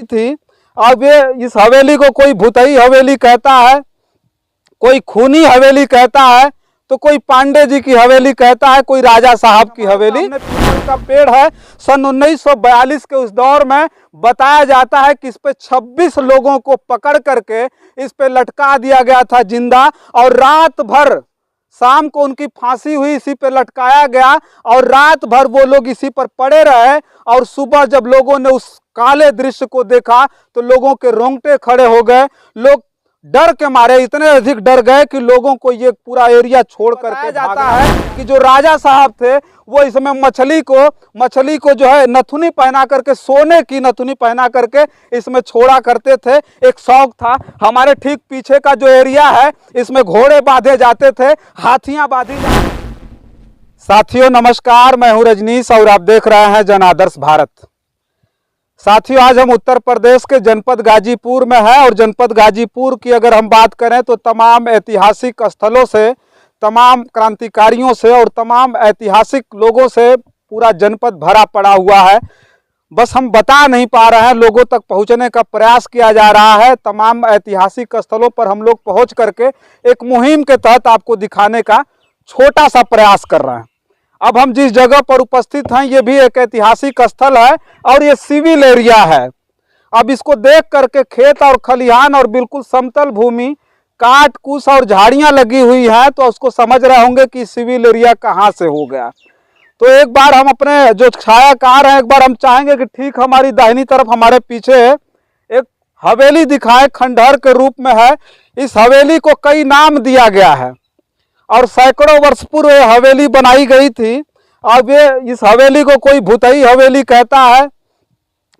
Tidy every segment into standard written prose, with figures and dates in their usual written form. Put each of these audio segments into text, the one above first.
थी। अब ये इस हवेली को कोई भूतई हवेली कहता है, कोई खूनी हवेली कहता है, तो कोई पांडे जी की हवेली कहता है, कोई राजा साहब की हवेली। पीपल का पेड़ है। सन 1942 के उस दौर में बताया जाता है कि इस पे 26 लोगों को पकड़ करके इस पे लटका दिया गया था जिंदा, और रात भर शाम को उनकी फांसी हुई, इसी पे लटकाया गया और रात भर वो लोग इसी पर पड़े रहे। और सुबह जब लोगों ने उस काले दृश्य को देखा तो लोगों के रोंगटे खड़े हो गए। लोग डर के मारे इतने अधिक डर गए कि लोगों को ये पूरा एरिया छोड़ करके जाता है कि जो राजा साहब थे वो इसमें मछली को जो है नथुनी पहना करके, सोने की नथुनी पहना करके इसमें छोड़ा करते थे। एक शौक था। हमारे ठीक पीछे का जो एरिया है इसमें घोड़े बांधे जाते थे, हाथियां बांधी जाती। साथियों नमस्कार, मैं हूं रजनीश और आप देख रहे हैं जन आदर्श भारत। साथियों आज हम उत्तर प्रदेश के जनपद गाजीपुर में हैं और जनपद गाजीपुर की अगर हम बात करें तो तमाम ऐतिहासिक स्थलों से, तमाम क्रांतिकारियों से और तमाम ऐतिहासिक लोगों से पूरा जनपद भरा पड़ा हुआ है। बस हम बता नहीं पा रहे हैं, लोगों तक पहुंचने का प्रयास किया जा रहा है। तमाम ऐतिहासिक स्थलों पर हम लोग पहुंच करके एक मुहिम के तहत आपको दिखाने का छोटा सा प्रयास कर रहे हैं। अब हम जिस जगह पर उपस्थित हैं ये भी एक ऐतिहासिक स्थल है और ये सिविल एरिया है। अब इसको देख करके खेत और खलिहान और बिल्कुल समतल भूमि, काट कूस और झाड़ियां लगी हुई हैं, तो उसको समझ रहे होंगे कि सिविल एरिया कहाँ से हो गया। तो एक बार हम अपने जो छायाकार हैं, एक बार हम चाहेंगे कि ठीक हमारी दाहिनी तरफ हमारे पीछे एक हवेली दिखाए, खंडहर के रूप में है। इस हवेली को कई नाम दिया गया है और सैकड़ों वर्ष पूर्व ये हवेली बनाई गई थी। अब ये इस हवेली को कोई भूतई हवेली कहता है,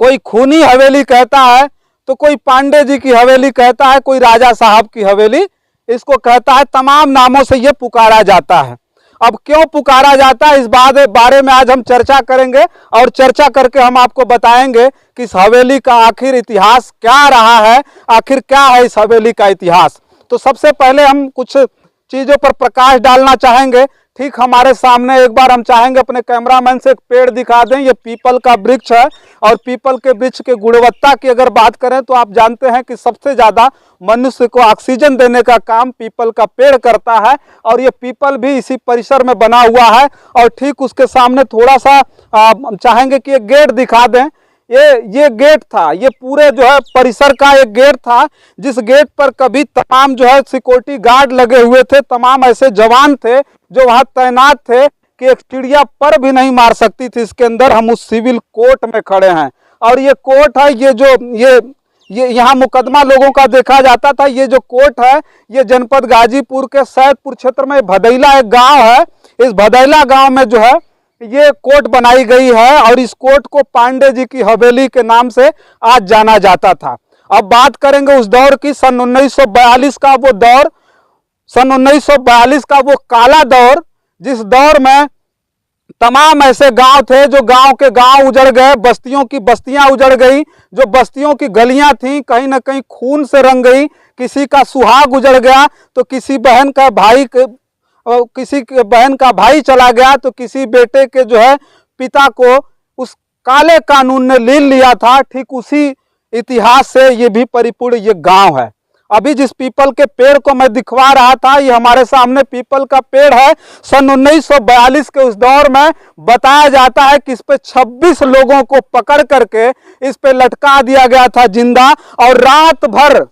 कोई खूनी हवेली कहता है, तो कोई पांडे जी की हवेली कहता है, कोई राजा साहब की हवेली इसको कहता है। तमाम नामों से ये पुकारा जाता है। अब क्यों पुकारा जाता है इस बारे में आज हम चर्चा करेंगे और चर्चा करके हम आपको बताएंगे कि इस हवेली का आखिर इतिहास क्या रहा है, आखिर क्या है इस हवेली का इतिहास। तो सबसे पहले हम कुछ चीजों पर प्रकाश डालना चाहेंगे। ठीक हमारे सामने एक बार हम चाहेंगे अपने कैमरामैन से एक पेड़ दिखा दें। ये पीपल का वृक्ष है और पीपल के वृक्ष के गुणवत्ता की अगर बात करें तो आप जानते हैं कि सबसे ज्यादा मनुष्य को ऑक्सीजन देने का काम पीपल का पेड़ करता है और ये पीपल भी इसी परिसर में बना हुआ है। और ठीक उसके सामने थोड़ा सा चाहेंगे कि एक गेट दिखा दें। ये गेट था, ये पूरे जो है परिसर का एक गेट था, जिस गेट पर कभी तमाम जो है सिक्योरिटी गार्ड लगे हुए थे, तमाम ऐसे जवान थे जो वहां तैनात थे कि एक चिड़िया पर भी नहीं मार सकती थी इसके अंदर। हम उस सिविल कोर्ट में खड़े हैं और ये कोर्ट है, ये यहाँ मुकदमा लोगों का देखा जाता था। ये जो कोर्ट है ये जनपद गाजीपुर के सैदपुर क्षेत्र में भदैला एक गाँव है। इस भदैला गाँव में जो है ये कोर्ट बनाई गई है और इस कोर्ट को पांडे जी की हवेली के नाम से आज जाना जाता था। अब बात करेंगे उस दौर की, सन 1942 का वो दौर, सन 1942 का वो काला दौर, जिस दौर में तमाम ऐसे गांव थे जो गांव के गांव उजड़ गए, बस्तियों की बस्तियां उजड़ गई, जो बस्तियों की गलियां थीं कहीं ना कहीं खून से रंग गई। किसी का सुहाग उजड़ गया तो किसी बहन का भाई चला गया, तो किसी बेटे के जो है पिता को उस काले कानून ने लील लिया था। ठीक उसी इतिहास से ये भी परिपूर्ण ये गांव है। अभी जिस पीपल के पेड़ को मैं दिखवा रहा था ये हमारे सामने पीपल का पेड़ है। सन 1942 के उस दौर में बताया जाता है कि इस पे 26 लोगों को पकड़ करके इस पे लटका दिया गया था जिंदा, और रात भर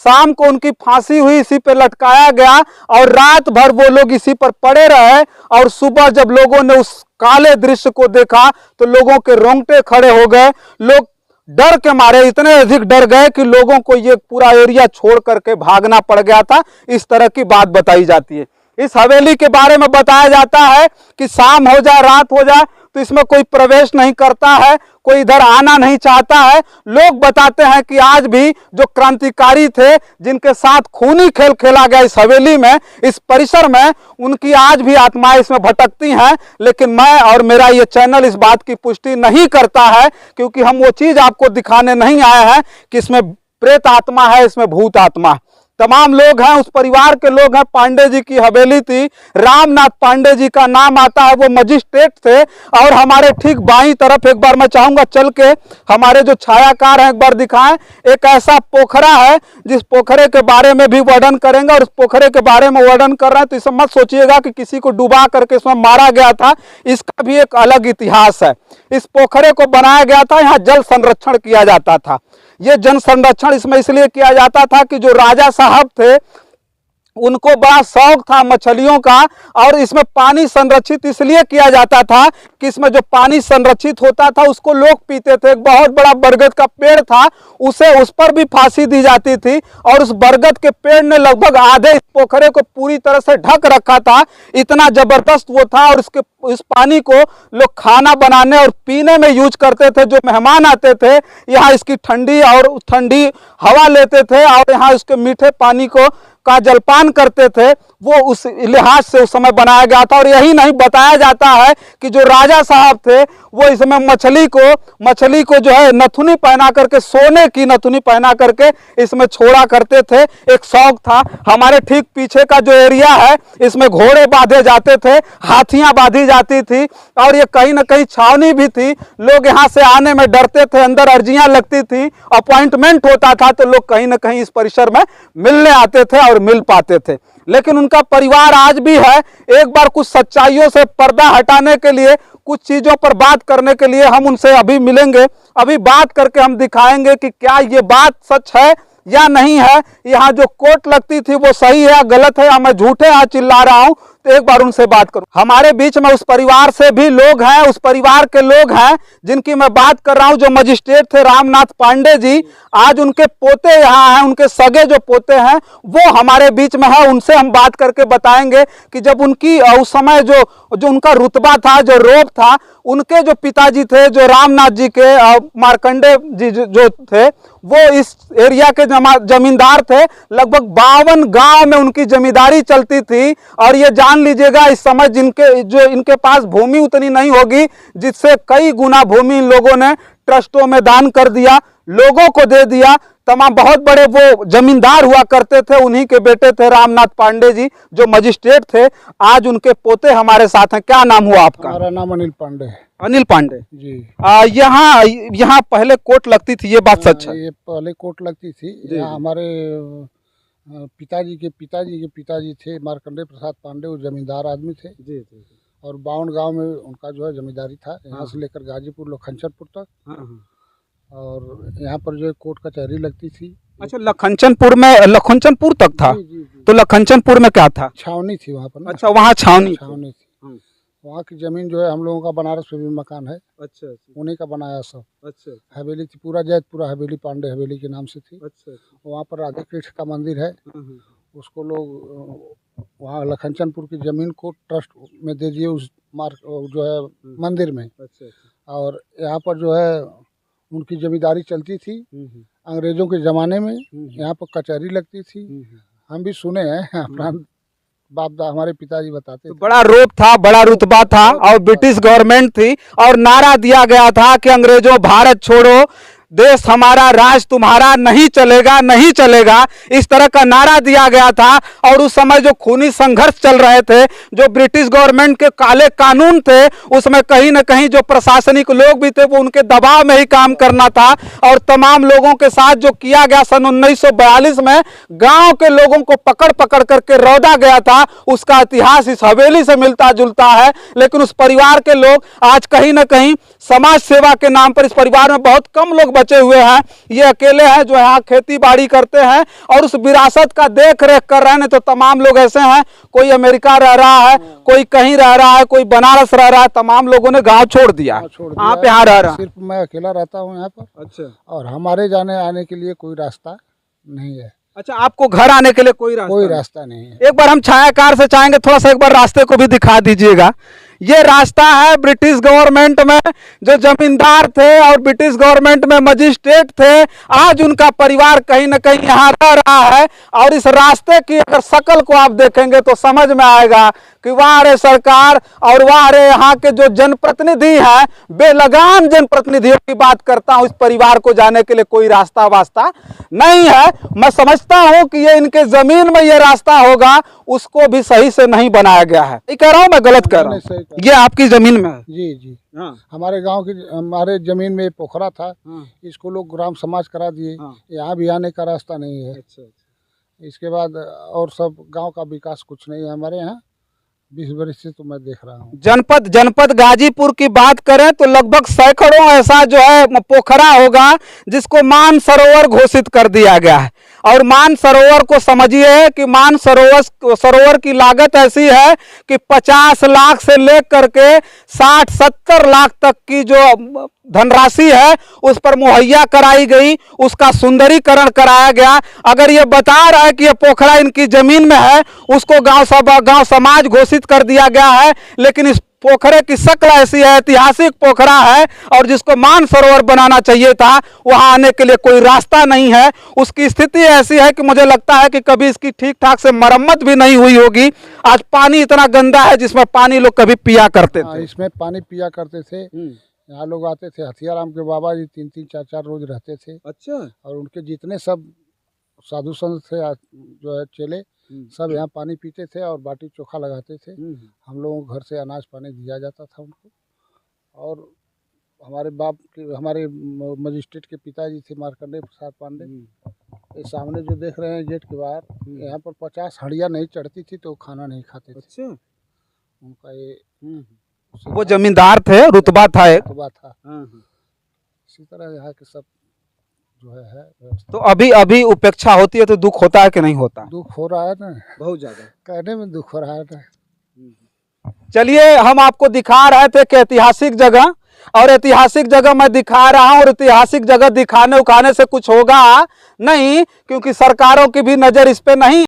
शाम को उनकी फांसी हुई, इसी पे लटकाया गया और रात भर वो लोग इसी पर पड़े रहे। और सुबह जब लोगों ने उस काले दृश्य को देखा तो लोगों के रोंगटे खड़े हो गए। लोग डर के मारे इतने अधिक डर गए कि लोगों को ये पूरा एरिया छोड़ करके भागना पड़ गया था। इस तरह की बात बताई जाती है। इस हवेली के बारे में बताया जाता है कि शाम हो जाए, रात हो जाए तो इसमें कोई प्रवेश नहीं करता है, कोई इधर आना नहीं चाहता है। लोग बताते हैं कि आज भी जो क्रांतिकारी थे जिनके साथ खूनी खेल खेला गया इस हवेली में, इस परिसर में, उनकी आज भी आत्माएं इसमें भटकती हैं। लेकिन मैं और मेरा ये चैनल इस बात की पुष्टि नहीं करता है, क्योंकि हम वो चीज आपको दिखाने नहीं आए हैं कि इसमें प्रेत आत्मा है, इसमें भूत आत्मा। तमाम लोग हैं, उस परिवार के लोग हैं। पांडे जी की हवेली थी, रामनाथ पांडे जी का नाम आता है, वो मजिस्ट्रेट थे। और हमारे ठीक बाईं तरफ एक बार मैं चाहूंगा चल के हमारे जो छायाकार हैं एक बार दिखाएं। एक ऐसा पोखरा है जिस पोखरे के बारे में भी वर्णन करेंगे, और उस पोखरे के बारे में वर्णन कर रहे हैं तो इसे मत सोचिएगा कि किसी को डुबा करके इसमें मारा गया था। इसका भी एक अलग इतिहास है। इस पोखरे को बनाया गया था, यहाँ जल संरक्षण किया जाता था। ये जल संरक्षण इसमें इसलिए किया जाता था कि जो राजा साहब थे उनको बड़ा शौक था मछलियों का, और इसमें पानी संरक्षित इसलिए किया जाता था कि इसमें जो पानी संरक्षित होता था उसको लोग पीते थे। एक बहुत बड़ा बरगद का पेड़ था, उस पर भी फांसी दी जाती थी, और उस बरगद के पेड़ ने लगभग आधे इस पोखरे को पूरी तरह से ढक रखा था। इतना जबरदस्त वो था, और इस पानी को लोग खाना बनाने और पीने में यूज करते थे। जो मेहमान आते थे यहाँ इसकी ठंडी हवा लेते थे, और यहाँ इसके मीठे पानी का जलपान करते थे। वो उस लिहाज से उस समय बनाया गया था। और यही नहीं, बताया जाता है कि जो राजा साहब थे वो इसमें मछली को जो है नथुनी पहना करके, सोने की नथुनी पहना करके इसमें छोड़ा करते थे। एक शौक था। हमारे ठीक पीछे का जो एरिया है इसमें घोड़े बांधे जाते थे, हाथियां बांधी जाती थी, और ये कहीं ना कहीं छावनी भी थी। लोग यहाँ से आने में डरते थे, अंदर अर्जियां लगती थी, अपॉइंटमेंट होता था तो लोग कहीं ना कहीं इस परिसर में मिलने आते थे और मिल पाते थे। लेकिन उनका परिवार आज भी है। एक बार कुछ सच्चाइयों से पर्दा हटाने के लिए, कुछ चीजों पर बात करने के लिए हम उनसे अभी मिलेंगे। अभी बात करके हम दिखाएंगे कि क्या ये बात सच है या नहीं है। यहाँ जो कोर्ट लगती थी वो सही है या गलत है, या मैं झूठे यहाँ चिल्ला रहा हूं, तो एक बार उनसे बात करूं। हमारे बीच में उस परिवार से भी लोग हैं, उस परिवार के लोग हैं जिनकी मैं बात कर रहा हूं, जो मजिस्ट्रेट थे रामनाथ पांडे जी। आज उनके पोते यहाँ हैं, उनके सगे जो पोते हैं वो हमारे बीच में है। उनसे हम बात करके बताएंगे कि जब उनकी उस समय जो उनका रुतबा था, जो रोब था, उनके जो पिताजी थे, जो रामनाथ जी के मार्कंडे जी जो थे, वो इस एरिया के जमींदार थे। लगभग 52 गांव में उनकी जमींदारी चलती थी। और ये जान लीजिएगा, इस समय इनके पास भूमि उतनी नहीं होगी, जिससे कई गुना भूमि इन लोगों ने ट्रस्टों में दान कर दिया, लोगों को दे दिया। तमाम बहुत बड़े वो जमींदार हुआ करते थे। उन्हीं के बेटे थे रामनाथ पांडे जी, जो मजिस्ट्रेट थे। आज उनके पोते हमारे साथ हैं। क्या नाम हुआ आपका? हमारा नाम अनिल पांडे है। अनिल पांडे जी। यहाँ पहले कोर्ट लगती थी, ये बात सच है? ये पहले कोर्ट लगती थी। यहाँ हमारे पिताजी के पिताजी थे मार्कंडे प्रसाद पांडे, वो जमींदार आदमी थे। जी। और 52 गांव में उनका जो है जमींदारी था, यहाँ से लेकर गाजीपुर लखनचनपुर तक। और यहाँ पर जो है कोर्ट कचहरी लगती थी। अच्छा, लखनचनपुर तक था? जी। तो लखनचनपुर में क्या था? छावनी थी वहाँ पर। अच्छा, वहाँ छावनी थी। वहाँ की जमीन जो है हम लोगों का बनारस में भी मकान है। अच्छा। उन्हीं का बनाया सब। अच्छा। हवेली थी, पूरा हवेली पांडे हवेली के नाम से थी। अच्छा। वहाँ पर राधा कृष्ण का मंदिर है, उसको लोग वहाँ लखनचनपुर की जमीन को ट्रस्ट में दे दिए, उस जो है मंदिर में। अच्छा। और यहाँ पर जो है उनकी जमींदारी चलती थी अंग्रेजों के ज़माने में। यहाँ पर कचहरी लगती थी, हम भी सुने हैं, अपना बाप हमारे पिताजी बताते थे। बड़ा रोब था, बड़ा रुतबा था, और ब्रिटिश गवर्नमेंट थी, और नारा दिया गया था कि अंग्रेजों भारत छोड़ो, देश हमारा, राज तुम्हारा, नहीं चलेगा, नहीं चलेगा, इस तरह का नारा दिया गया था। और उस समय जो खूनी संघर्ष चल रहे थे, जो ब्रिटिश गवर्नमेंट के काले कानून थे, उसमें कहीं ना कहीं जो प्रशासनिक लोग भी थे वो उनके दबाव में ही काम करना था। और तमाम लोगों के साथ जो किया गया सन 1942 में, गांव के लोगों को पकड़ पकड़ करके रौदा गया था, उसका इतिहास इस हवेली से मिलता जुलता है। लेकिन उस परिवार के लोग आज कहीं ना कहीं समाज सेवा के नाम पर, इस परिवार में बहुत कम लोग बचे हुए हैं। ये अकेले हैं जो यहाँ खेती बाड़ी करते हैं और उस विरासत का देख रेख कर रहे हैं। तो तमाम लोग ऐसे हैं, कोई अमेरिका रह रहा है, कोई कहीं रह रहा है, कोई बनारस रह रहा है। तमाम लोगों ने गांव छोड़ दिया। आप यहाँ रह रहे हैं? सिर्फ मैं अकेला रहता हूँ यहाँ पर। अच्छा। और हमारे जाने आने के लिए कोई रास्ता नहीं है। अच्छा, आपको घर आने के लिए कोई रास्ता नहीं है। एक बार हम छायाकार से चाहेंगे थोड़ा सा एक बार रास्ते को भी दिखा दीजिएगा। ये रास्ता है ब्रिटिश गवर्नमेंट में जो जमींदार थे और ब्रिटिश गवर्नमेंट में मजिस्ट्रेट थे, आज उनका परिवार कहीं ना कहीं यहाँ रह रहा है। और इस रास्ते की अगर शक्ल को आप देखेंगे तो समझ में आएगा कि वाह रे सरकार और वाह रे यहाँ के जो जनप्रतिनिधि हैं, बेलगाम जनप्रतिनिधियों की बात करता हूँ। इस परिवार को जाने के लिए कोई रास्ता वास्ता नहीं है। मैं समझता हूँ कि ये इनके जमीन में ये रास्ता होगा, उसको भी सही से नहीं बनाया गया है। ये कह रहा हूँ, मैं गलत कर रहा हूँ? ये आपकी जमीन में है? जी जी हाँ। हमारे गांव की हमारे जमीन में पोखरा था। हाँ। इसको लोग ग्राम समाज करा दिए। हाँ। यहाँ भी आने का रास्ता नहीं है। अच्छा। इसके बाद और सब गांव का विकास कुछ नहीं है हमारे यहाँ। 20 वर्ष से तो मैं देख रहा हूँ। जनपद गाजीपुर की बात करें तो लगभग सैकड़ों ऐसा जो है पोखरा होगा जिसको मान सरोवर घोषित कर दिया गया है। और मान सरोवर को समझिए कि मान सरोवर की लागत ऐसी है कि 50 लाख से लेकर के 60-70 लाख तक की जो धनराशि है उस पर मुहैया कराई गई, उसका सुंदरीकरण कराया गया। अगर ये बता रहा है कि ये पोखरा इनकी जमीन में है, उसको गांव समाज घोषित कर दिया गया है, लेकिन इस पोखरे की शक्ल ऐसी है, ऐतिहासिक पोखरा है और जिसको मान सरोवर बनाना चाहिए था, वहां आने के लिए कोई रास्ता नहीं है। उसकी स्थिति ऐसी है कि मुझे लगता है कि कभी इसकी ठीक ठाक से मरम्मत भी नहीं हुई होगी। आज पानी इतना गंदा है जिसमें पानी लोग कभी पिया करते थे। इसमें पानी पिया करते थे। यहाँ लोग आते थे, हथियाराम के बाबा जी 3-3 4-4 रोज रहते थे। अच्छा। और उनके जितने सब साधु संत थे जो है चेले, सब यहाँ पानी पीते थे और बाटी चोखा लगाते थे। हम लोगों को घर से अनाज पानी दिया जाता था उनको। और हमारे मजिस्ट्रेट के पिताजी थे मार्कंडेय प्रसाद पांडे। ये सामने जो देख रहे हैं गेट के बाहर, यहाँ पर 50 हड़िया नहीं चढ़ती थी तो खाना नहीं खाते थे। अच्छा। उनका ये वो जमींदार थे, रुतबा था एक। रुतबा था। इसी तरह यहाँ के सब जो है तो अभी उपेक्षा होती है तो दुख होता है कि नहीं होता? दुख हो रहा है ना, बहुत ज्यादा। कहने में दुख हो रहा है ना। चलिए हम आपको दिखा रहे थे कि ऐतिहासिक जगह, और ऐतिहासिक जगह मैं दिखा रहा हूं, और ऐतिहासिक जगह दिखाने उखाने से कुछ होगा नहीं, क्योंकि सरकारों की भी नजर इस पे नहीं